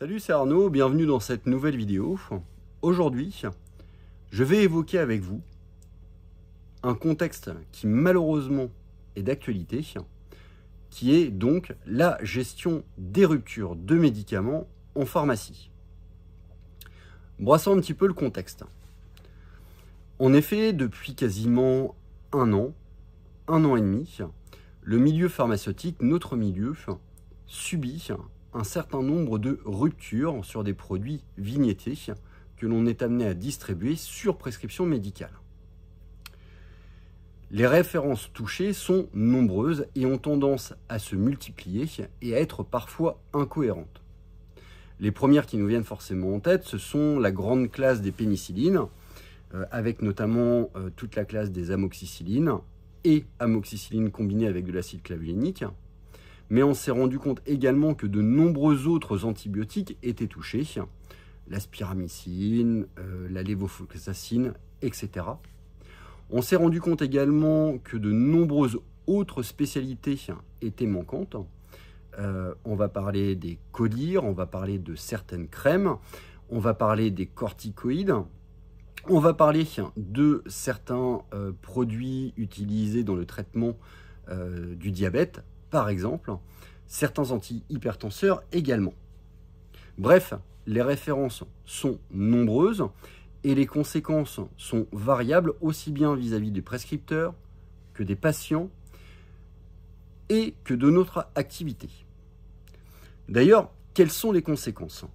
Salut, c'est Arnaud, bienvenue dans cette nouvelle vidéo. Aujourd'hui, je vais évoquer avec vous un contexte qui malheureusement est d'actualité, qui est donc la gestion des ruptures de médicaments en pharmacie. Brossons un petit peu le contexte. En effet, depuis quasiment un an et demi, le milieu pharmaceutique, notre milieu, subit un certain nombre de ruptures sur des produits vignettés que l'on est amené à distribuer sur prescription médicale. Les références touchées sont nombreuses et ont tendance à se multiplier et à être parfois incohérentes. Les premières qui nous viennent forcément en tête, ce sont la grande classe des pénicillines, avec notamment toute la classe des amoxicillines et amoxicilline combinée avec de l'acide clavulanique. Mais on s'est rendu compte également que de nombreux autres antibiotiques étaient touchés, la spiramycine, la lévofloxacine, etc. On s'est rendu compte également que de nombreuses autres spécialités étaient manquantes. On va parler des collyres, on va parler de certaines crèmes, on va parler des corticoïdes, on va parler de certains produits utilisés dans le traitement du diabète, par exemple, certains antihypertenseurs également. Bref, les références sont nombreuses et les conséquences sont variables aussi bien vis-à-vis des prescripteurs que des patients et que de notre activité. D'ailleurs, quelles sont les conséquences?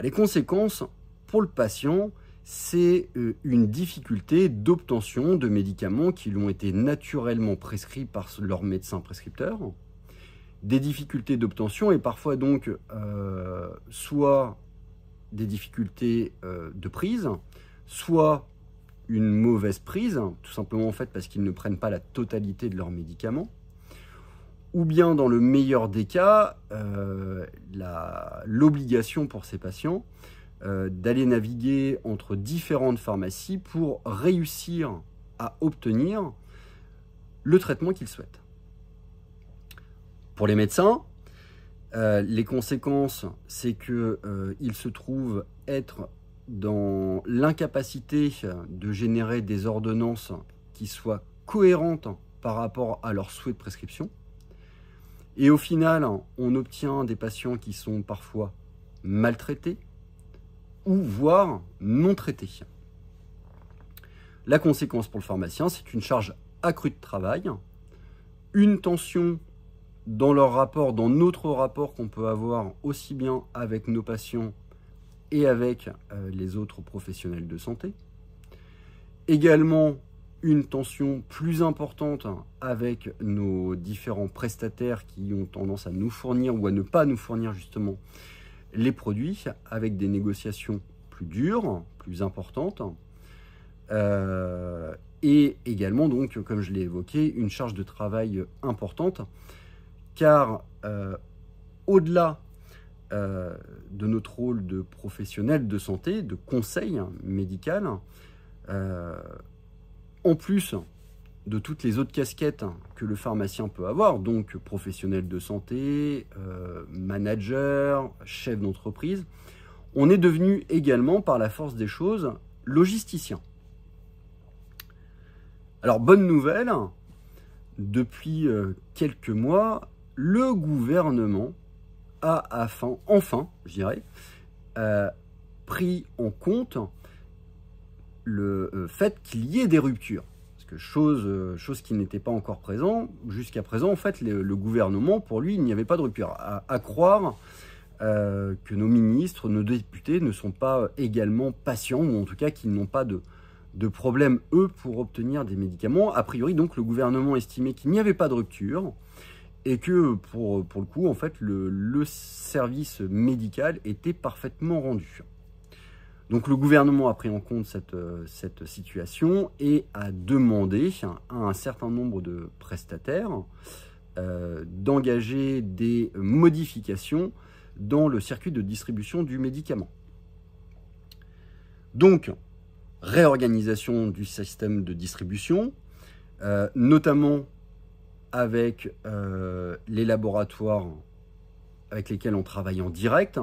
Les conséquences pour le patient, c'est une difficulté d'obtention de médicaments qui lui ont été naturellement prescrits par leur médecin prescripteur, des difficultés d'obtention et parfois donc soit des difficultés de prise, soit une mauvaise prise, tout simplement en fait parce qu'ils ne prennent pas la totalité de leurs médicaments, ou bien dans le meilleur des cas, l'obligation pour ces patients d'aller naviguer entre différentes pharmacies pour réussir à obtenir le traitement qu'ils souhaitent. Pour les médecins, les conséquences, c'est qu'ils se trouvent être dans l'incapacité de générer des ordonnances qui soient cohérentes par rapport à leurs souhaits de prescription. Et au final, on obtient des patients qui sont parfois maltraités, ou voire non traités. La conséquence pour le pharmacien, c'est une charge accrue de travail, une tension dans leur rapport, dans notre rapport qu'on peut avoir aussi bien avec nos patients et avec les autres professionnels de santé. Également, une tension plus importante avec nos différents prestataires qui ont tendance à nous fournir ou à ne pas nous fournir justement les produits, avec des négociations plus dures, plus importantes, et également, donc, comme je l'ai évoqué, une charge de travail importante, car au-delà de notre rôle de professionnel de santé, de conseil médical, en plus de toutes les autres casquettes que le pharmacien peut avoir, donc professionnel de santé, manager, chef d'entreprise, on est devenu également, par la force des choses, logisticien. Alors, bonne nouvelle, depuis quelques mois, le gouvernement a enfin, je dirais, pris en compte le fait qu'il y ait des ruptures. Chose qui n'était pas encore présent. Jusqu'à présent, en fait, le gouvernement, pour lui, il n'y avait pas de rupture. À croire que nos ministres, nos députés ne sont pas également patients, ou en tout cas qu'ils n'ont pas de problème, eux, pour obtenir des médicaments. A priori, donc, le gouvernement estimait qu'il n'y avait pas de rupture et que, pour le coup, en fait, le service médical était parfaitement rendu. Donc le gouvernement a pris en compte cette situation et a demandé à un certain nombre de prestataires d'engager des modifications dans le circuit de distribution du médicament. Donc, réorganisation du système de distribution, notamment avec les laboratoires avec lesquels on travaille en direct,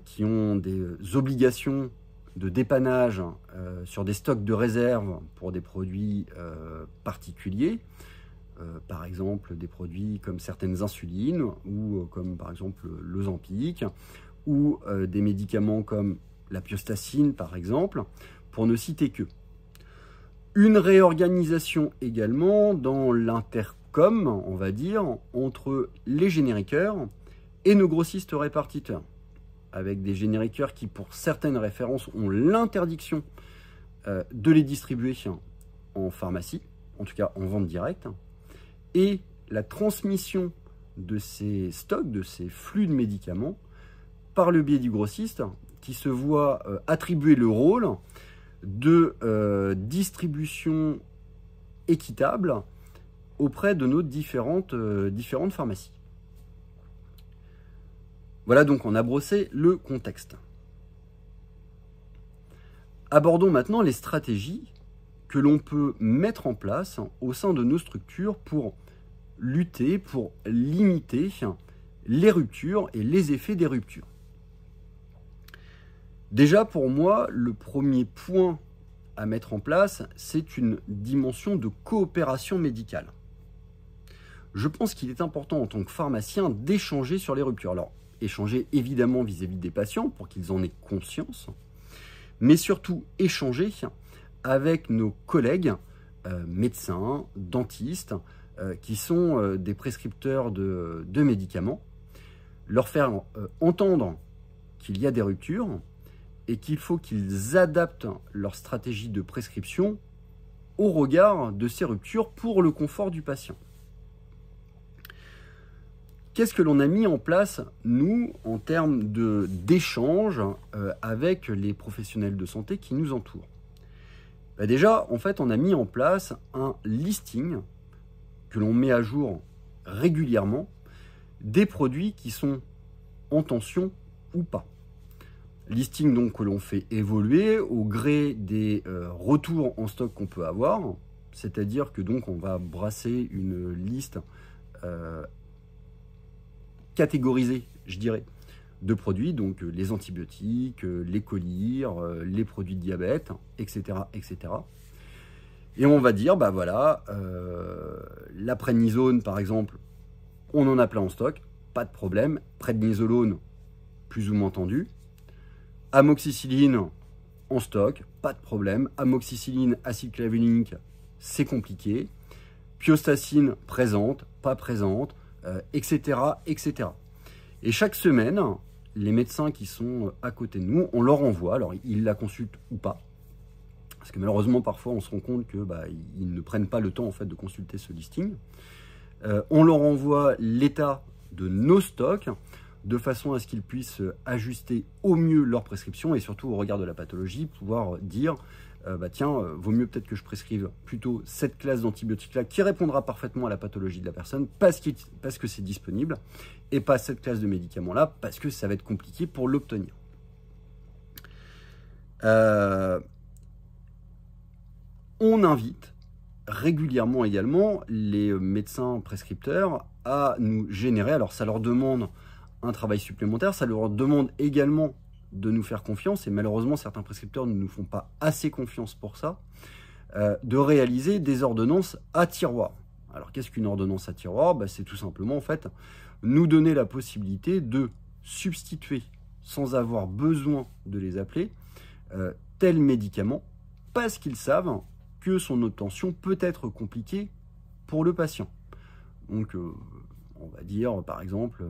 qui ont des obligations de dépannage sur des stocks de réserve pour des produits particuliers, par exemple des produits comme certaines insulines ou comme par exemple l'Ozempic ou des médicaments comme la piostacine par exemple, pour ne citer que. Une réorganisation également dans l'intercom, on va dire, entre les génériqueurs et nos grossistes répartiteurs, avec des génériqueurs qui, pour certaines références, ont l'interdiction de les distribuer en pharmacie, en tout cas en vente directe, et la transmission de ces stocks, de ces flux de médicaments, par le biais du grossiste, qui se voit attribuer le rôle de distribution équitable auprès de nos différentes pharmacies. Voilà, donc on a brossé le contexte. Abordons maintenant les stratégies que l'on peut mettre en place au sein de nos structures pour lutter, pour limiter les ruptures et les effets des ruptures. Déjà, pour moi, le premier point à mettre en place, c'est une dimension de coopération médicale. Je pense qu'il est important en tant que pharmacien d'échanger sur les ruptures. Alors, échanger évidemment vis-à-vis des patients pour qu'ils en aient conscience, mais surtout échanger avec nos collègues médecins, dentistes, qui sont des prescripteurs de médicaments, leur faire entendre qu'il y a des ruptures, et qu'il faut qu'ils adaptent leur stratégie de prescription au regard de ces ruptures pour le confort du patient. Qu'est-ce que l'on a mis en place, nous, en termes d'échange avec les professionnels de santé qui nous entourent? Déjà, en fait, on a mis en place un listing que l'on met à jour régulièrement des produits qui sont en tension ou pas. Listing donc que l'on fait évoluer au gré des retours en stock qu'on peut avoir, c'est-à-dire que donc on va brasser une liste catégorisée, je dirais, de produits, donc les antibiotiques, les collyres, les produits de diabète, etc., etc. Et on va dire, bah voilà, la prednisone par exemple, on en a plein en stock, pas de problème, prednisolone plus ou moins tendu. Amoxicilline en stock, pas de problème. Amoxicilline, acide clavulinique, c'est compliqué. Piostacine présente, pas présente, etc., etc. Et chaque semaine, les médecins qui sont à côté de nous, on leur envoie, alors ils la consultent ou pas, parce que malheureusement parfois on se rend compte que ils ne prennent pas le temps en fait de consulter ce listing. On leur envoie l'état de nos stocks, de façon à ce qu'ils puissent ajuster au mieux leur prescription et surtout au regard de la pathologie, pouvoir dire tiens, vaut mieux peut-être que je prescrive plutôt cette classe d'antibiotiques-là qui répondra parfaitement à la pathologie de la personne parce que c'est disponible et pas cette classe de médicaments-là parce que ça va être compliqué pour l'obtenir. On invite régulièrement également les médecins prescripteurs à nous générer, alors ça leur demande un travail supplémentaire, ça leur demande également de nous faire confiance, et malheureusement certains prescripteurs ne nous font pas assez confiance pour ça, de réaliser des ordonnances à tiroir. Alors qu'est-ce qu'une ordonnance à tiroir? C'est tout simplement en fait nous donner la possibilité de substituer, sans avoir besoin de les appeler, tel médicament, parce qu'ils savent que son obtention peut être compliquée pour le patient. Donc on va dire par exemple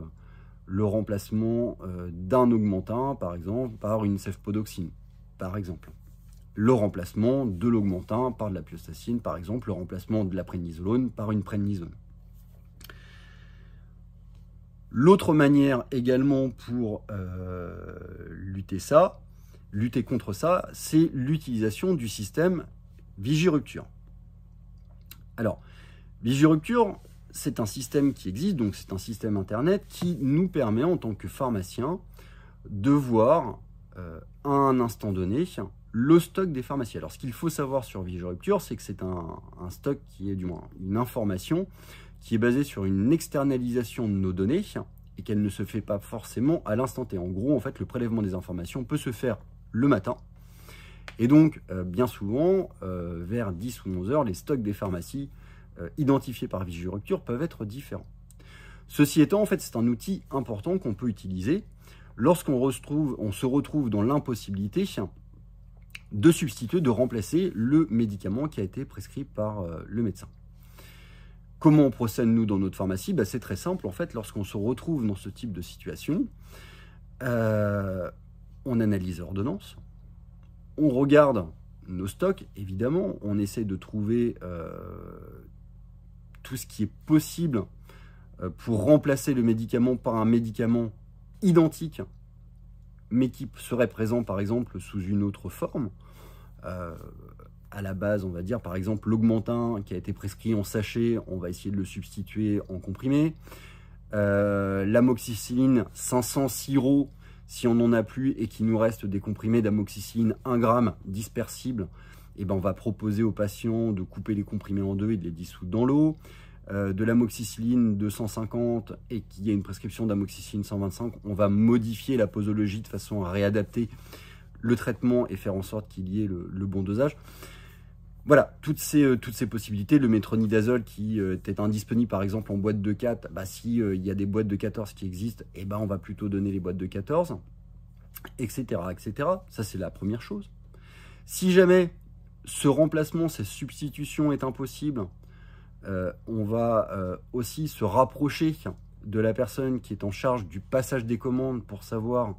le remplacement d'un augmentin, par exemple, par une cefpodoxime, par exemple. Le remplacement de l'augmentin par de la piostacine, par exemple. Le remplacement de la prednisolone par une prednisone. L'autre manière également pour lutter contre ça, c'est l'utilisation du système Vigirupture. Alors, Vigirupture, c'est un système qui existe, donc c'est un système internet qui nous permet en tant que pharmacien de voir à un instant donné le stock des pharmacies. Alors ce qu'il faut savoir sur Vigirupture, c'est que c'est un stock qui est du moins une information qui est basée sur une externalisation de nos données et qu'elle ne se fait pas forcément à l'instant T. En gros, en fait, le prélèvement des informations peut se faire le matin. Et donc, bien souvent, vers 10 ou 11 heures, les stocks des pharmacies identifiés par Vigirupture peuvent être différents. Ceci étant, en fait, c'est un outil important qu'on peut utiliser lorsqu'on se retrouve dans l'impossibilité de substituer, de remplacer le médicament qui a été prescrit par le médecin. Comment on procède, nous, dans notre pharmacie? C'est très simple, en fait, lorsqu'on se retrouve dans ce type de situation, on analyse l'ordonnance, on regarde nos stocks, évidemment, on essaie de trouver tout ce qui est possible pour remplacer le médicament par un médicament identique, mais qui serait présent, par exemple, sous une autre forme. À la base, on va dire, par exemple, l'Augmentin qui a été prescrit en sachet, on va essayer de le substituer en comprimé. L'amoxicilline 500 sirop, si on n'en a plus et qu'il nous reste des comprimés d'amoxicilline 1 g dispersibles, on va proposer aux patients de couper les comprimés en deux et de les dissoudre dans l'eau. De l'amoxicilline 250 et qu'il y a une prescription d'amoxicilline 125, on va modifier la posologie de façon à réadapter le traitement et faire en sorte qu'il y ait le bon dosage. Voilà, toutes ces possibilités. Le métronidazole qui est indisponible par exemple en boîte de 4, si il y a des boîtes de 14 qui existent, on va plutôt donner les boîtes de 14, etc. etc. Ça, c'est la première chose. Si jamais ce remplacement, cette substitution est impossible, on va aussi se rapprocher de la personne qui est en charge du passage des commandes pour savoir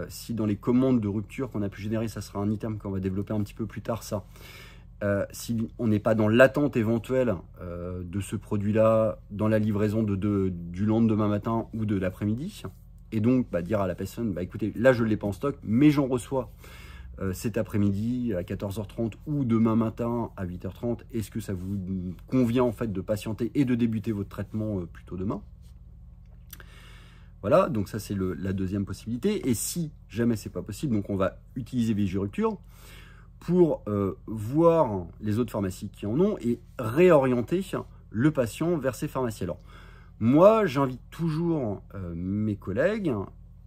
si dans les commandes de rupture qu'on a pu générer, ça sera un item qu'on va développer un petit peu plus tard, ça. Si on n'est pas dans l'attente éventuelle de ce produit-là dans la livraison du lendemain matin ou de l'après-midi, et donc dire à la personne, écoutez, là je ne l'ai pas en stock, mais j'en reçois cet après-midi à 14h30 ou demain matin à 8h30, est-ce que ça vous convient en fait de patienter et de débuter votre traitement plutôt demain? Voilà, donc ça c'est la deuxième possibilité. Et si jamais c'est pas possible, donc on va utiliser Vigirupture pour voir les autres pharmacies qui en ont et réorienter le patient vers ces pharmacies. Alors moi j'invite toujours mes collègues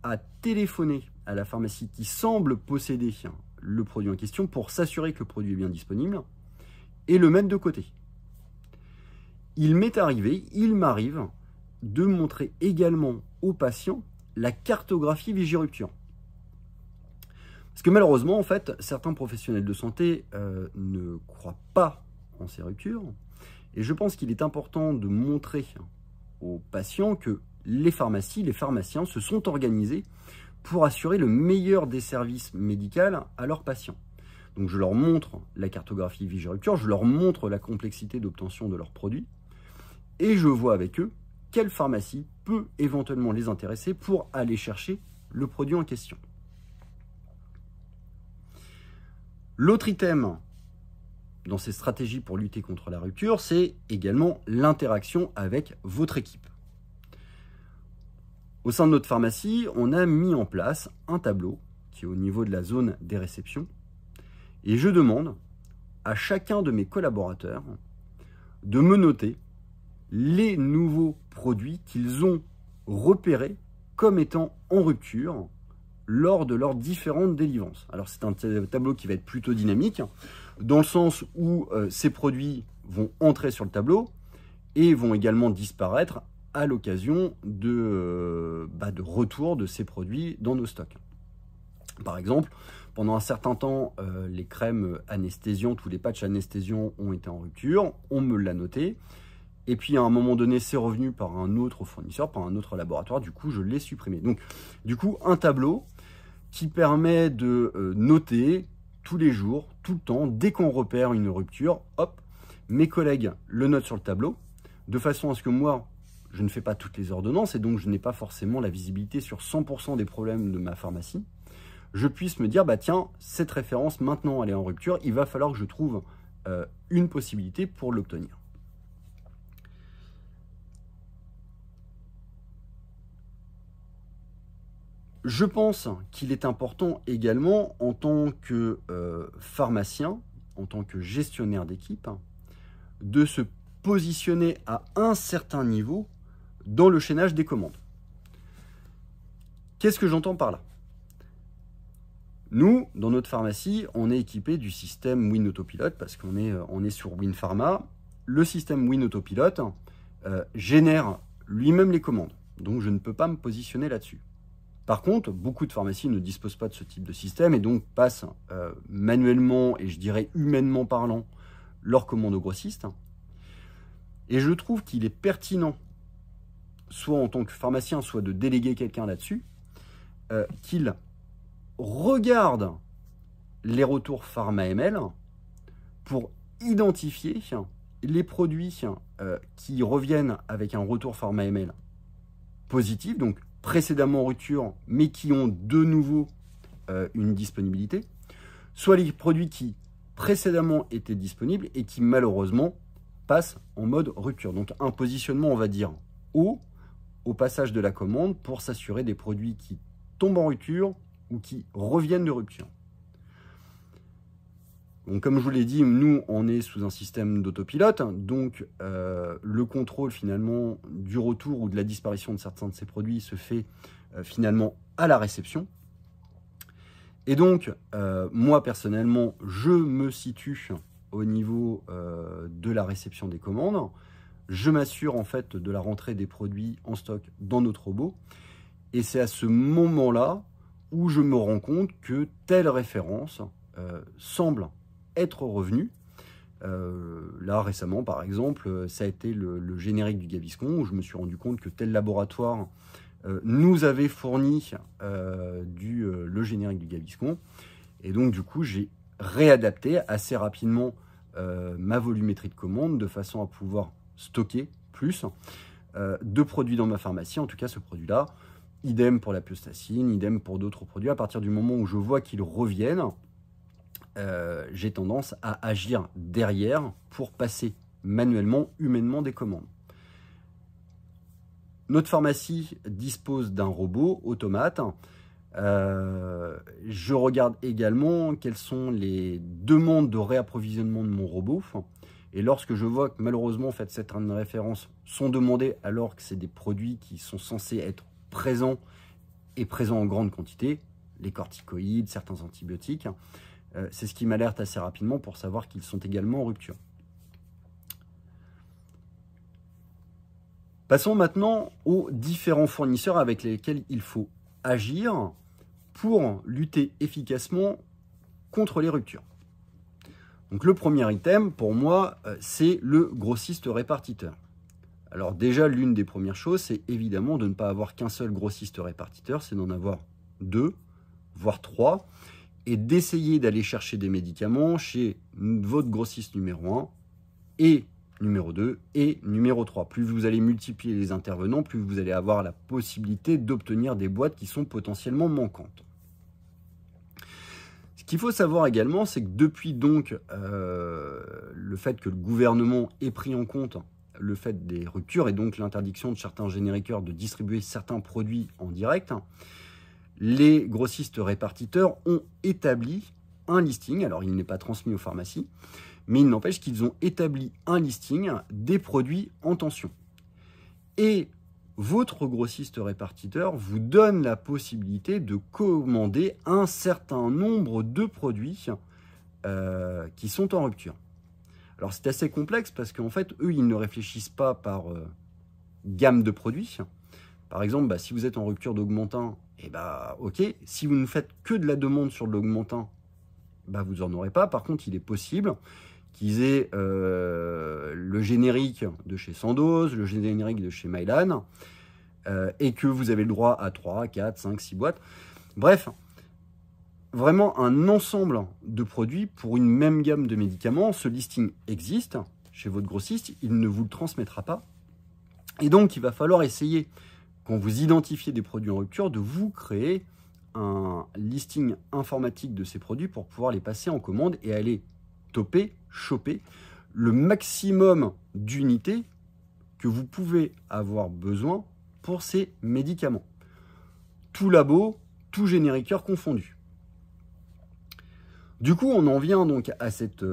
à téléphoner à la pharmacie qui semble posséder le produit en question pour s'assurer que le produit est bien disponible et le mettre de côté. Il m'arrive de montrer également aux patients la cartographie Vigirupture. Parce que malheureusement, en fait, certains professionnels de santé ne croient pas en ces ruptures. Et je pense qu'il est important de montrer aux patients que les pharmacies, les pharmaciens se sont organisés pour assurer le meilleur des services médicaux à leurs patients. Donc je leur montre la cartographie Vigirupture, je leur montre la complexité d'obtention de leurs produits et je vois avec eux quelle pharmacie peut éventuellement les intéresser pour aller chercher le produit en question. L'autre item dans ces stratégies pour lutter contre la rupture, c'est également l'interaction avec votre équipe. Au sein de notre pharmacie, on a mis en place un tableau qui est au niveau de la zone des réceptions et je demande à chacun de mes collaborateurs de me noter les nouveaux produits qu'ils ont repérés comme étant en rupture lors de leurs différentes délivrances. Alors c'est un tableau qui va être plutôt dynamique, dans le sens où ces produits vont entrer sur le tableau et vont également disparaître à l'occasion de retour de ces produits dans nos stocks. Par exemple, pendant un certain temps, les crèmes anesthésiantes ou les patchs anesthésiants ont été en rupture, on me l'a noté, et puis à un moment donné, c'est revenu par un autre fournisseur, par un autre laboratoire, du coup je l'ai supprimé. Donc du coup, un tableau qui permet de noter tous les jours, tout le temps, dès qu'on repère une rupture, hop, mes collègues le notent sur le tableau, de façon à ce que moi, je ne fais pas toutes les ordonnances et donc je n'ai pas forcément la visibilité sur 100% des problèmes de ma pharmacie. Je puisse me dire, tiens, cette référence, maintenant, elle est en rupture, il va falloir que je trouve une possibilité pour l'obtenir. Je pense qu'il est important également, en tant que pharmacien, en tant que gestionnaire d'équipe, de se positionner à un certain niveau dans le chaînage des commandes. Qu'est-ce que j'entends par là? Nous, dans notre pharmacie, on est équipé du système Win Autopilot parce qu'on est sur Win Pharma. Le système Win Autopilot génère lui-même les commandes. Donc, je ne peux pas me positionner là-dessus. Par contre, beaucoup de pharmacies ne disposent pas de ce type de système et donc passent manuellement et je dirais humainement parlant leurs commandes aux grossistes. Et je trouve qu'il est pertinent, soit en tant que pharmacien, soit de déléguer quelqu'un là-dessus, qu'il regarde les retours PharmaML pour identifier les produits qui reviennent avec un retour PharmaML positif, donc précédemment en rupture, mais qui ont de nouveau une disponibilité, soit les produits qui précédemment étaient disponibles et qui malheureusement passent en mode rupture. Donc un positionnement, on va dire, haut au passage de la commande pour s'assurer des produits qui tombent en rupture ou qui reviennent de rupture. Donc, comme je vous l'ai dit, nous, on est sous un système d'autopilote, donc le contrôle finalement du retour ou de la disparition de certains de ces produits se fait finalement à la réception. Et donc, moi personnellement, je me situe au niveau de la réception des commandes. Je m'assure en fait de la rentrée des produits en stock dans notre robot. Et c'est à ce moment-là où je me rends compte que telle référence semble être revenue. Là, récemment, par exemple, ça a été le générique du Gaviscon, où je me suis rendu compte que tel laboratoire nous avait fourni le générique du Gaviscon. Et donc, du coup, j'ai réadapté assez rapidement ma volumétrie de commande de façon à pouvoir stocker plus de produits dans ma pharmacie, en tout cas ce produit-là. Idem pour la piostacine, idem pour d'autres produits. À partir du moment où je vois qu'ils reviennent, j'ai tendance à agir derrière pour passer manuellement, humainement des commandes. Notre pharmacie dispose d'un robot automate. Je regarde également quelles sont les demandes de réapprovisionnement de mon robot. Et lorsque je vois que malheureusement en fait, certaines références sont demandées alors que c'est des produits qui sont censés être présents et présents en grande quantité, les corticoïdes, certains antibiotiques, c'est ce qui m'alerte assez rapidement pour savoir qu'ils sont également en rupture. Passons maintenant aux différents fournisseurs avec lesquels il faut agir pour lutter efficacement contre les ruptures. Donc le premier item, pour moi, c'est le grossiste répartiteur. Alors déjà, l'une des premières choses, c'est évidemment de ne pas avoir qu'un seul grossiste répartiteur, c'est d'en avoir 2, voire 3, et d'essayer d'aller chercher des médicaments chez votre grossiste numéro 1 et numéro 2 et numéro 3. Plus vous allez multiplier les intervenants, plus vous allez avoir la possibilité d'obtenir des boîtes qui sont potentiellement manquantes. Ce qu'il faut savoir également, c'est que depuis donc le fait que le gouvernement ait pris en compte le fait des ruptures et donc l'interdiction de certains génériqueurs de distribuer certains produits en direct, les grossistes répartiteurs ont établi un listing. Alors, il n'est pas transmis aux pharmacies, mais il n'empêche qu'ils ont établi un listing des produits en tension. Et votre grossiste répartiteur vous donne la possibilité de commander un certain nombre de produits qui sont en rupture. Alors, c'est assez complexe parce qu'en fait, eux, ils ne réfléchissent pas par gamme de produits. Par exemple, si vous êtes en rupture d'Augmentin, ok. Si vous ne faites que de la demande sur l'Augmentin, vous n'en aurez pas. Par contre, il est possible qu'ils aient le générique de chez Sandoz, le générique de chez Mylan, et que vous avez le droit à 3, 4, 5, 6 boîtes. Bref, vraiment un ensemble de produits pour une même gamme de médicaments. Ce listing existe chez votre grossiste, il ne vous le transmettra pas. Et donc, il va falloir essayer, quand vous identifiez des produits en rupture, de vous créer un listing informatique de ces produits pour pouvoir les passer en commande et aller choper le maximum d'unités que vous pouvez avoir besoin pour ces médicaments. Tout labo, tout génériqueur confondu. Du coup, on en vient donc à cette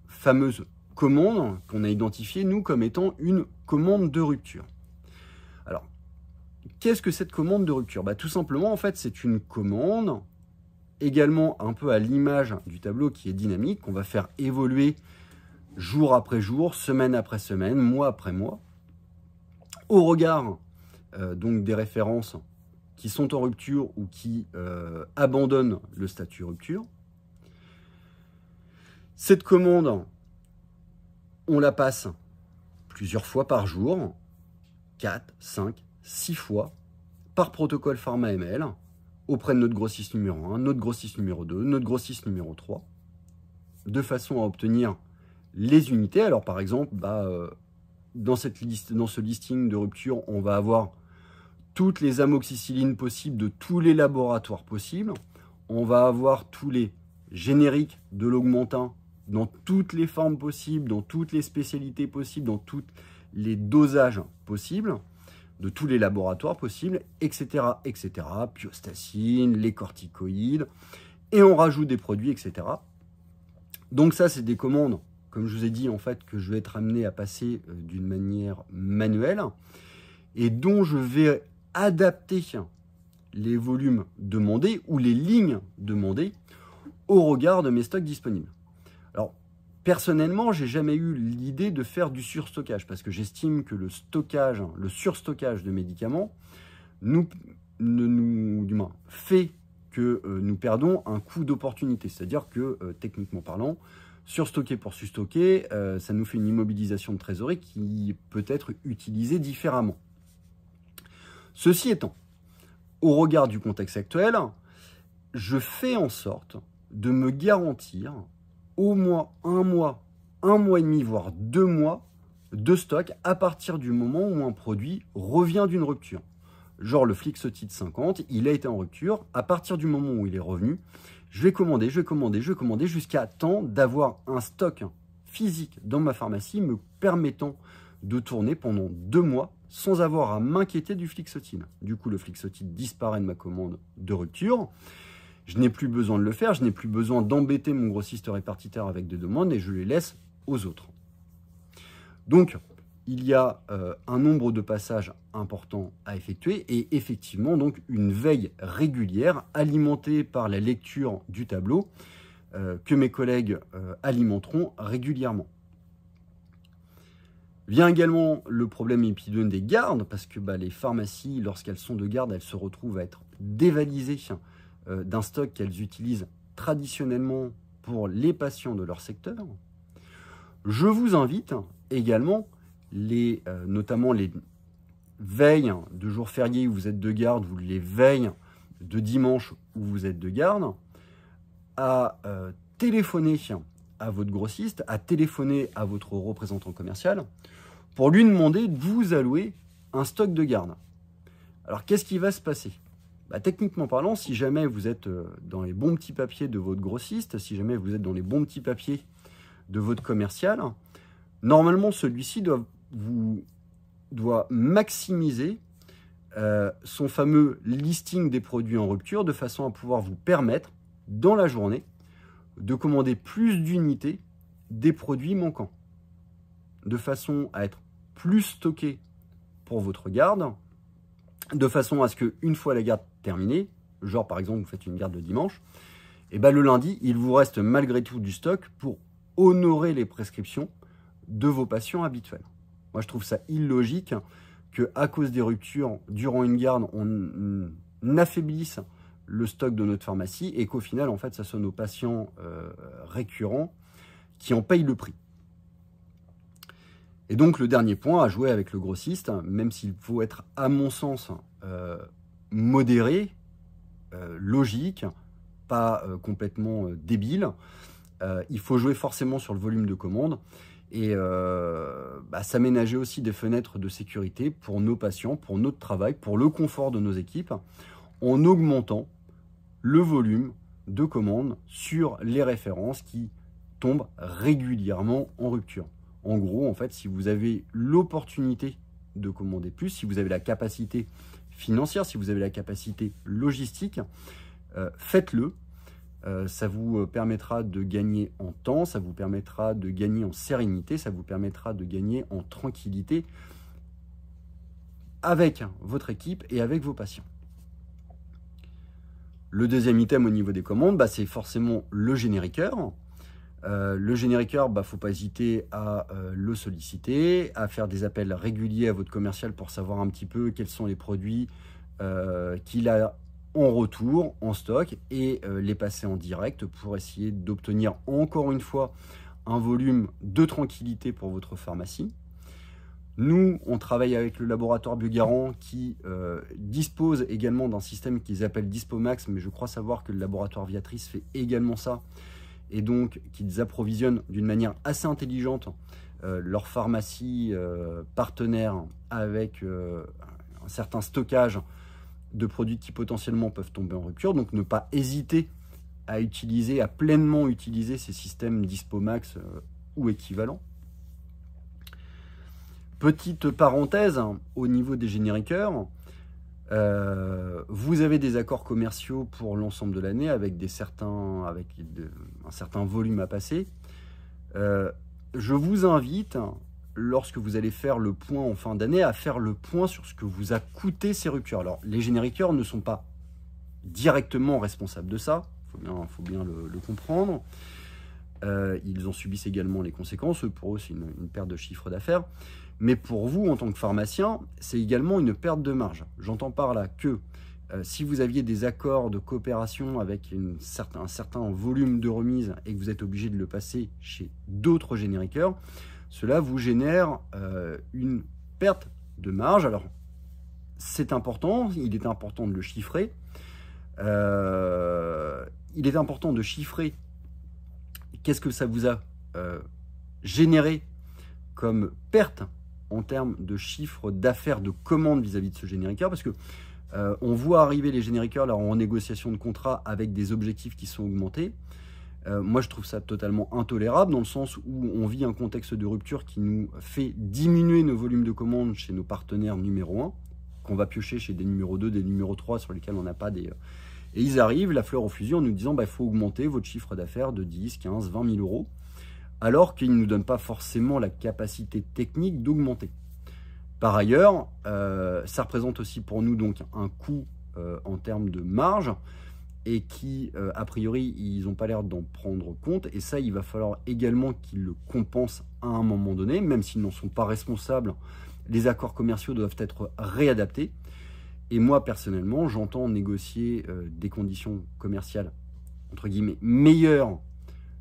fameuse commande qu'on a identifiée, nous, comme étant une commande de rupture. Alors, qu'est-ce que cette commande de rupture? Tout simplement, en fait, c'est une commande également un peu à l'image du tableau qui est dynamique, qu'on va faire évoluer jour après jour, semaine après semaine, mois après mois, au regard donc des références qui sont en rupture ou qui abandonnent le statut rupture. Cette commande, on la passe plusieurs fois par jour, 4, 5, 6 fois, par protocole Pharma ML, auprès de notre grossiste numéro 1, notre grossiste numéro 2, notre grossiste numéro 3, de façon à obtenir les unités. Alors par exemple, dans ce listing de rupture, on va avoir toutes les amoxicillines possibles de tous les laboratoires possibles. On va avoir tous les génériques de l'Augmentin dans toutes les formes possibles, dans toutes les spécialités possibles, dans tous les dosages possibles, de tous les laboratoires possibles, etc., etc. Piostacine, les corticoïdes, et on rajoute des produits, etc. Donc ça, c'est des commandes, comme je vous ai dit, en fait, que je vais être amené à passer d'une manière manuelle, et dont je vais adapter les volumes demandés ou les lignes demandées au regard de mes stocks disponibles. Alors, personnellement, j'ai jamais eu l'idée de faire du surstockage parce que j'estime que le surstockage de médicaments fait que nous perdons un coût d'opportunité. C'est-à-dire que, techniquement parlant, surstocker pour surstocker, ça nous fait une immobilisation de trésorerie qui peut être utilisée différemment. Ceci étant, au regard du contexte actuel, je fais en sorte de me garantir au moins un mois et demi, voire 2 mois de stock à partir du moment où un produit revient d'une rupture. Genre le Flixotide 50, il a été en rupture. À partir du moment où il est revenu, je vais commander jusqu'à temps d'avoir un stock physique dans ma pharmacie me permettant de tourner pendant 2 mois sans avoir à m'inquiéter du Flixotide. Du coup, le Flixotide disparaît de ma commande de rupture. Je n'ai plus besoin de le faire, je n'ai plus besoin d'embêter mon grossiste répartiteur avec des demandes et je les laisse aux autres. Donc, il y a un nombre de passages importants à effectuer et effectivement donc une veille régulière alimentée par la lecture du tableau que mes collègues alimenteront régulièrement. Vient également le problème épidémique des gardes parce que les pharmacies, lorsqu'elles sont de garde, elles se retrouvent à être dévalisées d'un stock qu'elles utilisent traditionnellement pour les patients de leur secteur. Je vous invite également, notamment les veilles de jours fériés où vous êtes de garde, ou les veilles de dimanche où vous êtes de garde, à téléphoner à votre grossiste, à téléphoner à votre représentant commercial pour lui demander de vous allouer un stock de garde. Alors, qu'est-ce qui va se passer ? Techniquement parlant, si jamais vous êtes dans les bons petits papiers de votre grossiste, si jamais vous êtes dans les bons petits papiers de votre commercial, normalement, celui-ci doit maximiser son fameux listing des produits en rupture de façon à pouvoir vous permettre, dans la journée, de commander plus d'unités des produits manquants, de façon à être plus stocké pour votre garde, de façon à ce qu'une fois la garde terminée, genre par exemple vous faites une garde le dimanche, et le lundi, il vous reste malgré tout du stock pour honorer les prescriptions de vos patients habituels. Moi je trouve ça illogique qu'à cause des ruptures durant une garde, on affaiblisse le stock de notre pharmacie et qu'au final, en fait, ça soit nos patients récurrents qui en payent le prix. Et donc, le dernier point à jouer avec le grossiste, même s'il faut être, à mon sens, modéré, logique, pas complètement débile, il faut jouer forcément sur le volume de commande et s'aménager aussi des fenêtres de sécurité pour nos patients, pour notre travail, pour le confort de nos équipes, en augmentant le volume de commandes sur les références qui tombent régulièrement en rupture. En gros, en fait, si vous avez l'opportunité de commander plus, si vous avez la capacité financière, si vous avez la capacité logistique, faites-le. Ça vous permettra de gagner en temps, ça vous permettra de gagner en sérénité, ça vous permettra de gagner en tranquillité avec votre équipe et avec vos patients. Le deuxième item au niveau des commandes, bah, c'est forcément le génériqueur. Le génériqueur, il ne faut pas hésiter à le solliciter, à faire des appels réguliers à votre commercial pour savoir un petit peu quels sont les produits qu'il a en retour, en stock, et les passer en direct pour essayer d'obtenir encore une fois un volume de tranquillité pour votre pharmacie. Nous, on travaille avec le laboratoire Biogarant qui dispose également d'un système qu'ils appellent Dispomax, mais je crois savoir que le laboratoire Viatris fait également ça, et donc qu'ils approvisionnent d'une manière assez intelligente leur pharmacie partenaire avec un certain stockage de produits qui potentiellement peuvent tomber en rupture. Donc ne pas hésiter à utiliser, à pleinement utiliser ces systèmes Dispomax ou équivalents. Petite parenthèse, au niveau des génériqueurs, vous avez des accords commerciaux pour l'ensemble de l'année avec un certain volume à passer. Je vous invite, lorsque vous allez faire le point en fin d'année, à faire le point sur ce que vous a coûté ces ruptures. Alors, les génériqueurs ne sont pas directement responsables de ça, il faut bien le comprendre. Ils en subissent également les conséquences. Pour eux, c'est une perte de chiffre d'affaires. Mais pour vous, en tant que pharmacien, c'est également une perte de marge. J'entends par là que si vous aviez des accords de coopération avec un certain volume de remise et que vous êtes obligé de le passer chez d'autres génériqueurs, cela vous génère une perte de marge. Alors, c'est important, il est important de le chiffrer. Il est important de chiffrer qu'est-ce que ça vous a généré comme perte en termes de chiffre d'affaires de commandes vis-à-vis de ce génériqueur, parce que on voit arriver les génériqueurs là en négociation de contrat avec des objectifs qui sont augmentés. Moi, je trouve ça totalement intolérable dans le sens où on vit un contexte de rupture qui nous fait diminuer nos volumes de commandes chez nos partenaires numéro 1, qu'on va piocher chez des numéros 2, des numéros 3 sur lesquels on n'a pas des... Et ils arrivent, la fleur au fusil, en nous disant il faut augmenter votre chiffre d'affaires de 10, 15, 20 000 euros, alors qu'ils ne nous donnent pas forcément la capacité technique d'augmenter. Par ailleurs, ça représente aussi pour nous donc un coût en termes de marge, et qui, a priori, ils n'ont pas l'air d'en prendre compte. Et ça, il va falloir également qu'ils le compensent à un moment donné, même s'ils n'en sont pas responsables. Les accords commerciaux doivent être réadaptés. Et moi, personnellement, j'entends négocier des conditions commerciales, entre guillemets, meilleures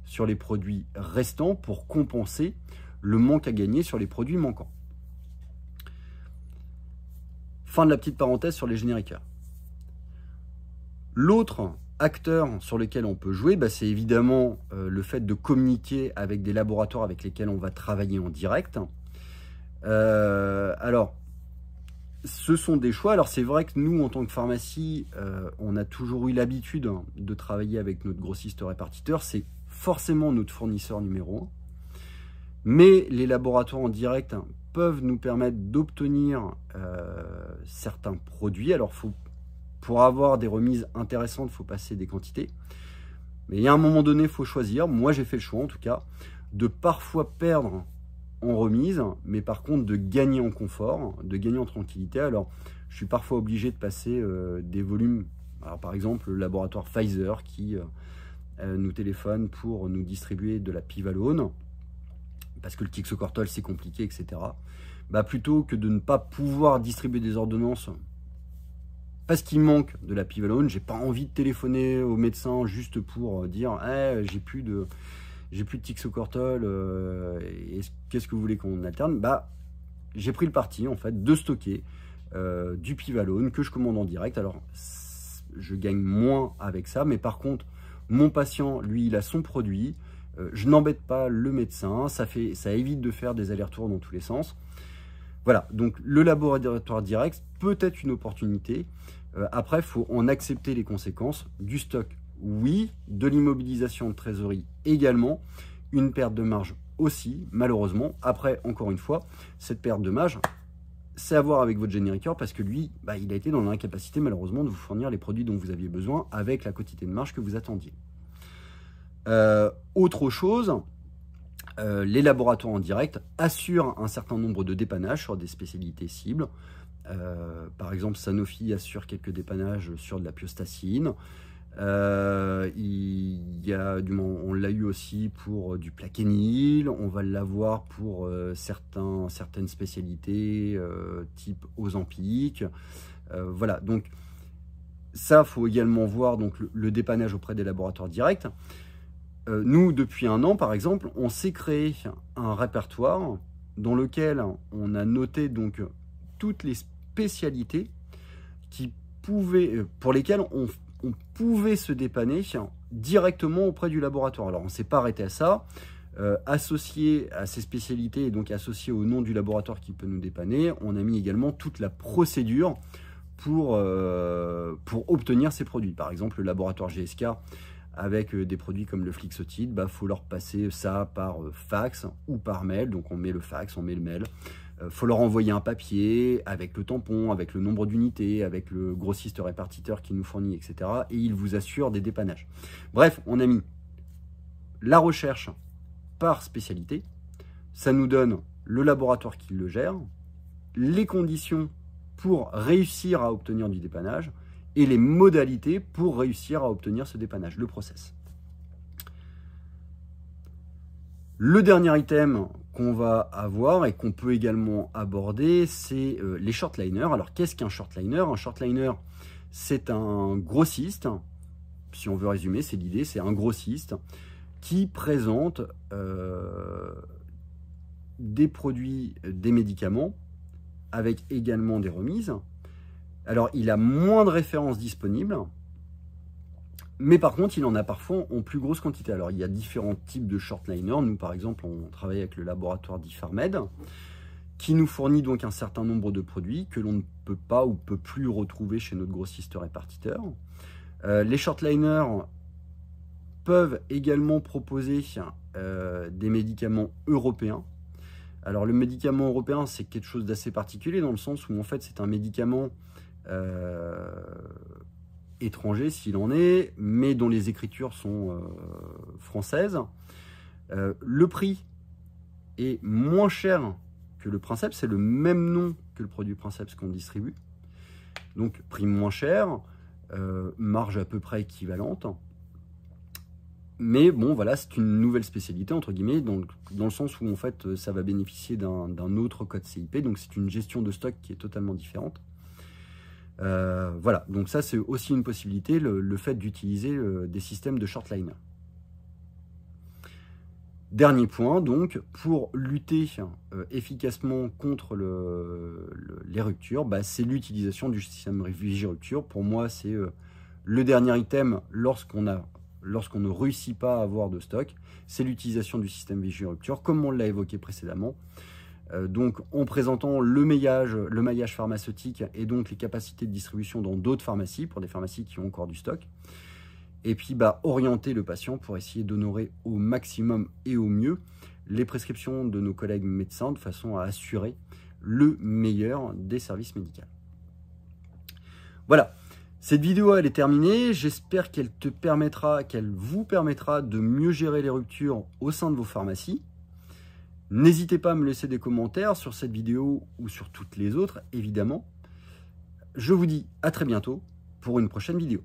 sur les produits restants pour compenser le manque à gagner sur les produits manquants. Fin de la petite parenthèse sur les génériqueurs. L'autre acteur sur lequel on peut jouer, c'est évidemment le fait de communiquer avec des laboratoires avec lesquels on va travailler en direct. Alors, ce sont des choix. Alors, c'est vrai que nous, en tant que pharmacie, on a toujours eu l'habitude de travailler avec notre grossiste répartiteur. C'est forcément notre fournisseur numéro 1. Mais les laboratoires en direct peuvent nous permettre d'obtenir certains produits. Alors, pour avoir des remises intéressantes, il faut passer des quantités. Mais il y a un moment donné, il faut choisir. Moi, j'ai fait le choix, en tout cas, de parfois perdre en remise, mais par contre de gagner en confort, de gagner en tranquillité. Alors, je suis parfois obligé de passer des volumes. Alors, par exemple, le laboratoire Pfizer qui nous téléphone pour nous distribuer de la Pivalone, parce que le Tixocortol, c'est compliqué, etc. Plutôt que de ne pas pouvoir distribuer des ordonnances parce qu'il manque de la Pivalone, j'ai pas envie de téléphoner au médecin juste pour dire j'ai plus de Tixocortol, qu'est-ce que vous voulez qu'on alterne? J'ai pris le parti en fait de stocker du Pivalone que je commande en direct. Alors je gagne moins avec ça, mais par contre mon patient, lui, il a son produit, je n'embête pas le médecin, ça évite de faire des allers-retours dans tous les sens. Voilà, donc le laboratoire direct peut être une opportunité. Après, il faut en accepter les conséquences. Du stock, oui. De l'immobilisation de trésorerie également. Une perte de marge aussi, malheureusement. Après, encore une fois, cette perte de marge, c'est à voir avec votre génériqueur parce que lui, il a été dans l'incapacité, malheureusement, de vous fournir les produits dont vous aviez besoin avec la quantité de marge que vous attendiez. Autre chose, les laboratoires en direct assurent un certain nombre de dépannages sur des spécialités cibles. Par exemple, Sanofi assure quelques dépannages sur de la piostacine. On l'a eu aussi pour du plaquenil, on va l'avoir pour certaines spécialités type Ozempic. Voilà, donc ça, faut également voir donc, le dépannage auprès des laboratoires directs. Nous, depuis 1 an, par exemple, on s'est créé un répertoire dans lequel on a noté donc toutes les spécialités pour lesquelles on pouvait se dépanner directement auprès du laboratoire. Alors, on ne s'est pas arrêté à ça. Associé à ces spécialités et donc associé au nom du laboratoire qui peut nous dépanner, on a mis également toute la procédure pour obtenir ces produits. Par exemple, le laboratoire GSK, avec des produits comme le Flixotide, faut leur passer ça par fax ou par mail. Donc, on met le fax, on met le mail. Faut leur envoyer un papier avec le tampon, avec le nombre d'unités, avec le grossiste répartiteur qui nous fournit, etc. Et il vous assure des dépannages. Bref, on a mis la recherche par spécialité. Ça nous donne le laboratoire qui le gère, les conditions pour réussir à obtenir du dépannage et les modalités pour réussir à obtenir ce dépannage, le process. Le dernier item qu'on va avoir et qu'on peut également aborder, c'est les shortliners. Alors, qu'est-ce qu'un shortliner? Un shortliner, c'est un grossiste, si on veut résumer, c'est l'idée, c'est un grossiste qui présente des produits, des médicaments, avec également des remises. Alors, il a moins de références disponibles, mais par contre, il en a parfois en plus grosse quantité. Alors, il y a différents types de shortliners. Nous, par exemple, on travaille avec le laboratoire d'Ipharmed, qui nous fournit donc un certain nombre de produits que l'on ne peut pas ou peut plus retrouver chez notre grossiste répartiteur. Les shortliners peuvent également proposer des médicaments européens. Alors, le médicament européen, c'est quelque chose d'assez particulier dans le sens où, en fait, c'est un médicament étranger s'il en est, mais dont les écritures sont françaises. Le prix est moins cher que le Princeps, c'est le même nom que le produit Princeps qu'on distribue. Donc prix moins cher, marge à peu près équivalente. Mais bon, voilà, c'est une nouvelle spécialité, entre guillemets, dans le sens où en fait ça va bénéficier d'un autre code CIP, donc c'est une gestion de stock qui est totalement différente. Voilà, donc ça c'est aussi une possibilité, le fait d'utiliser des systèmes de shortliner. Dernier point, donc, pour lutter efficacement contre les ruptures, c'est l'utilisation du système Vigirupture. Pour moi, c'est le dernier item lorsqu'on ne réussit pas à avoir de stock, c'est l'utilisation du système Vigirupture, comme on l'a évoqué précédemment. Donc en présentant le maillage pharmaceutique et donc les capacités de distribution dans d'autres pharmacies, pour des pharmacies qui ont encore du stock. Et puis orienter le patient pour essayer d'honorer au maximum et au mieux les prescriptions de nos collègues médecins de façon à assurer le meilleur des services médicaux. Voilà, cette vidéo elle est terminée, j'espère qu'elle vous permettra de mieux gérer les ruptures au sein de vos pharmacies. N'hésitez pas à me laisser des commentaires sur cette vidéo ou sur toutes les autres, évidemment. Je vous dis à très bientôt pour une prochaine vidéo.